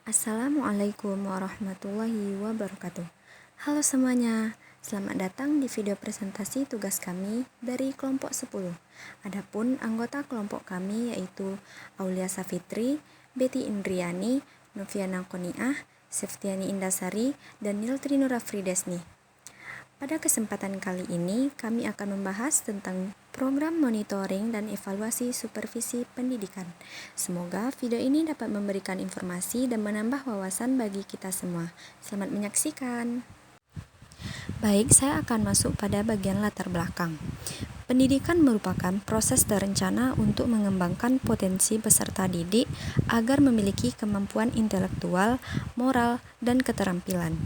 Assalamualaikum warahmatullahi wabarakatuh. Halo semuanya, selamat datang di video presentasi tugas kami dari kelompok 10. Adapun anggota kelompok kami yaitu Aulia Safitri, Betty Indriani, Noviana Koniah, Septiani Indasari, dan Niltri Nurafridesni. Pada kesempatan kali ini, kami akan membahas tentang program monitoring dan evaluasi supervisi pendidikan. Semoga video ini dapat memberikan informasi dan menambah wawasan bagi kita semua. Selamat menyaksikan. Baik, saya akan masuk pada bagian latar belakang. Pendidikan merupakan proses terencana untuk mengembangkan potensi peserta didik agar memiliki kemampuan intelektual, moral, dan keterampilan.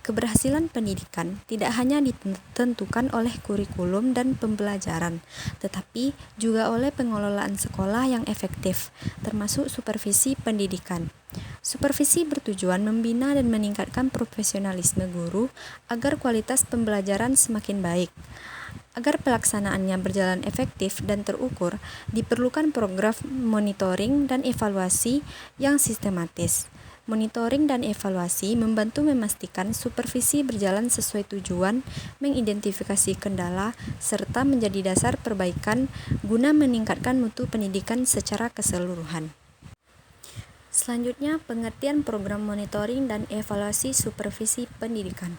Keberhasilan pendidikan tidak hanya ditentukan oleh kurikulum dan pembelajaran, tetapi juga oleh pengelolaan sekolah yang efektif, termasuk supervisi pendidikan. Supervisi bertujuan membina dan meningkatkan profesionalisme guru agar kualitas pembelajaran semakin baik. Agar pelaksanaannya berjalan efektif dan terukur, diperlukan program monitoring dan evaluasi yang sistematis. Monitoring dan evaluasi membantu memastikan supervisi berjalan sesuai tujuan, mengidentifikasi kendala, serta menjadi dasar perbaikan guna meningkatkan mutu pendidikan secara keseluruhan. Selanjutnya, pengertian program monitoring dan evaluasi supervisi pendidikan.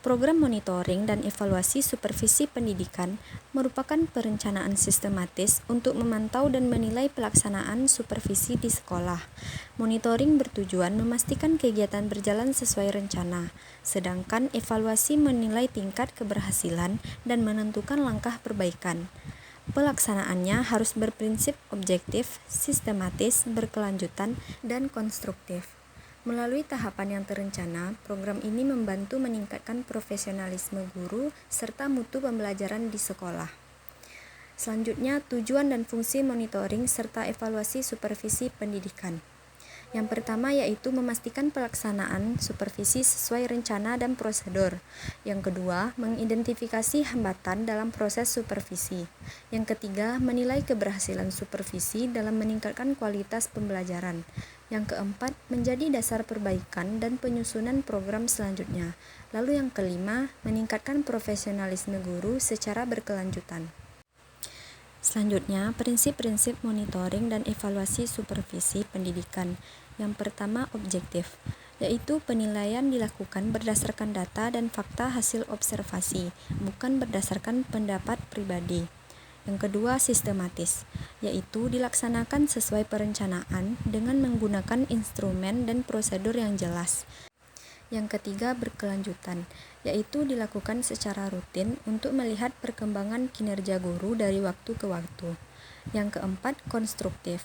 Program monitoring dan evaluasi supervisi pendidikan merupakan perencanaan sistematis untuk memantau dan menilai pelaksanaan supervisi di sekolah. Monitoring bertujuan memastikan kegiatan berjalan sesuai rencana, sedangkan evaluasi menilai tingkat keberhasilan dan menentukan langkah perbaikan. Pelaksanaannya harus berprinsip objektif, sistematis, berkelanjutan, dan konstruktif. Melalui tahapan yang terencana, program ini membantu meningkatkan profesionalisme guru serta mutu pembelajaran di sekolah. Selanjutnya, tujuan dan fungsi monitoring serta evaluasi supervisi pendidikan. Yang pertama yaitu memastikan pelaksanaan supervisi sesuai rencana dan prosedur. Yang kedua, mengidentifikasi hambatan dalam proses supervisi. Yang ketiga, menilai keberhasilan supervisi dalam meningkatkan kualitas pembelajaran. Yang keempat, menjadi dasar perbaikan dan penyusunan program selanjutnya. Lalu yang kelima, meningkatkan profesionalisme guru secara berkelanjutan. Selanjutnya, prinsip-prinsip monitoring dan evaluasi supervisi pendidikan. Yang pertama, objektif, yaitu penilaian dilakukan berdasarkan data dan fakta hasil observasi, bukan berdasarkan pendapat pribadi. Yang kedua, sistematis, yaitu dilaksanakan sesuai perencanaan dengan menggunakan instrumen dan prosedur yang jelas. Yang ketiga, berkelanjutan, yaitu dilakukan secara rutin untuk melihat perkembangan kinerja guru dari waktu ke waktu. Yang keempat, konstruktif,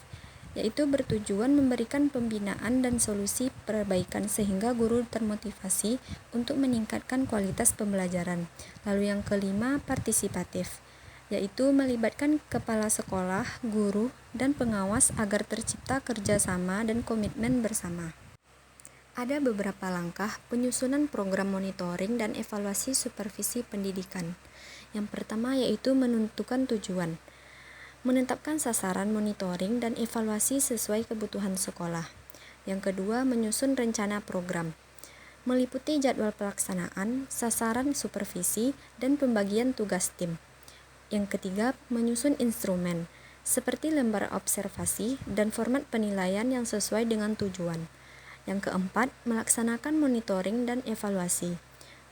yaitu bertujuan memberikan pembinaan dan solusi perbaikan sehingga guru termotivasi untuk meningkatkan kualitas pembelajaran. Lalu yang kelima, partisipatif, yaitu melibatkan kepala sekolah, guru, dan pengawas agar tercipta kerjasama dan komitmen bersama. Ada beberapa langkah penyusunan program monitoring dan evaluasi supervisi pendidikan. Yang pertama yaitu menentukan tujuan, menetapkan sasaran monitoring dan evaluasi sesuai kebutuhan sekolah. Yang kedua, menyusun rencana program, meliputi jadwal pelaksanaan, sasaran supervisi, dan pembagian tugas tim. Yang ketiga, menyusun instrumen, seperti lembar observasi dan format penilaian yang sesuai dengan tujuan. Yang keempat, melaksanakan monitoring dan evaluasi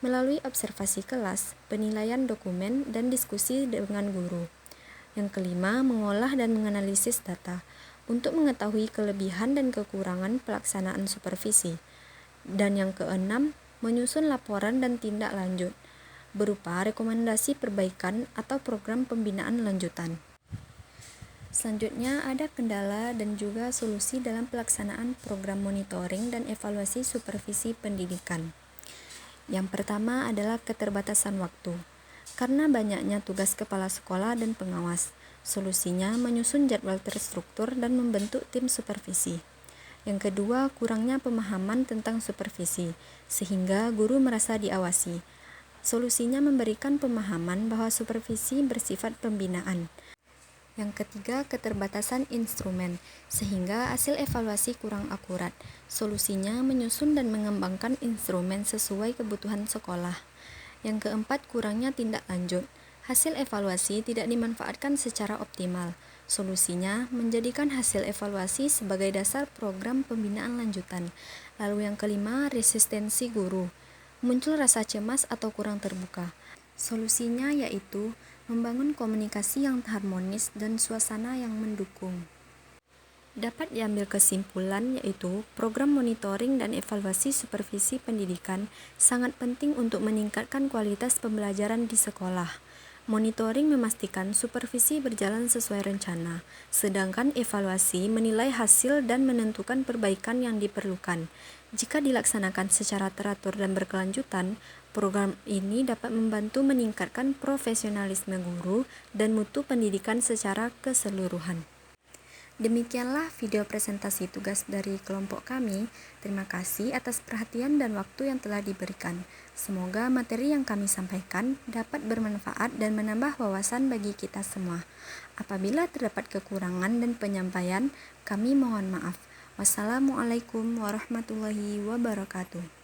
melalui observasi kelas, penilaian dokumen, dan diskusi dengan guru. Yang kelima, mengolah dan menganalisis data untuk mengetahui kelebihan dan kekurangan pelaksanaan supervisi. Dan yang keenam, menyusun laporan dan tindak lanjut berupa rekomendasi perbaikan atau program pembinaan lanjutan. Selanjutnya ada kendala dan juga solusi dalam pelaksanaan program monitoring dan evaluasi supervisi pendidikan. Yang pertama adalah keterbatasan waktu. Karena banyaknya tugas kepala sekolah dan pengawas, solusinya menyusun jadwal terstruktur dan membentuk tim supervisi. Yang kedua, kurangnya pemahaman tentang supervisi, sehingga guru merasa diawasi. Solusinya memberikan pemahaman bahwa supervisi bersifat pembinaan. Yang ketiga, keterbatasan instrumen, sehingga hasil evaluasi kurang akurat. Solusinya menyusun dan mengembangkan instrumen sesuai kebutuhan sekolah. Yang keempat, kurangnya tindak lanjut. Hasil evaluasi tidak dimanfaatkan secara optimal. Solusinya menjadikan hasil evaluasi sebagai dasar program pembinaan lanjutan. Lalu yang kelima, resistensi guru. Muncul rasa cemas atau kurang terbuka. Solusinya yaitu membangun komunikasi yang harmonis dan suasana yang mendukung. Dapat diambil kesimpulan yaitu program monitoring dan evaluasi supervisi pendidikan sangat penting untuk meningkatkan kualitas pembelajaran di sekolah. Monitoring memastikan supervisi berjalan sesuai rencana, sedangkan evaluasi menilai hasil dan menentukan perbaikan yang diperlukan. Jika dilaksanakan secara teratur dan berkelanjutan, program ini dapat membantu meningkatkan profesionalisme guru dan mutu pendidikan secara keseluruhan. Demikianlah video presentasi tugas dari kelompok kami. Terima kasih atas perhatian dan waktu yang telah diberikan. Semoga materi yang kami sampaikan dapat bermanfaat dan menambah wawasan bagi kita semua. Apabila terdapat kekurangan dan penyampaian, kami mohon maaf. Wassalamualaikum warahmatullahi wabarakatuh.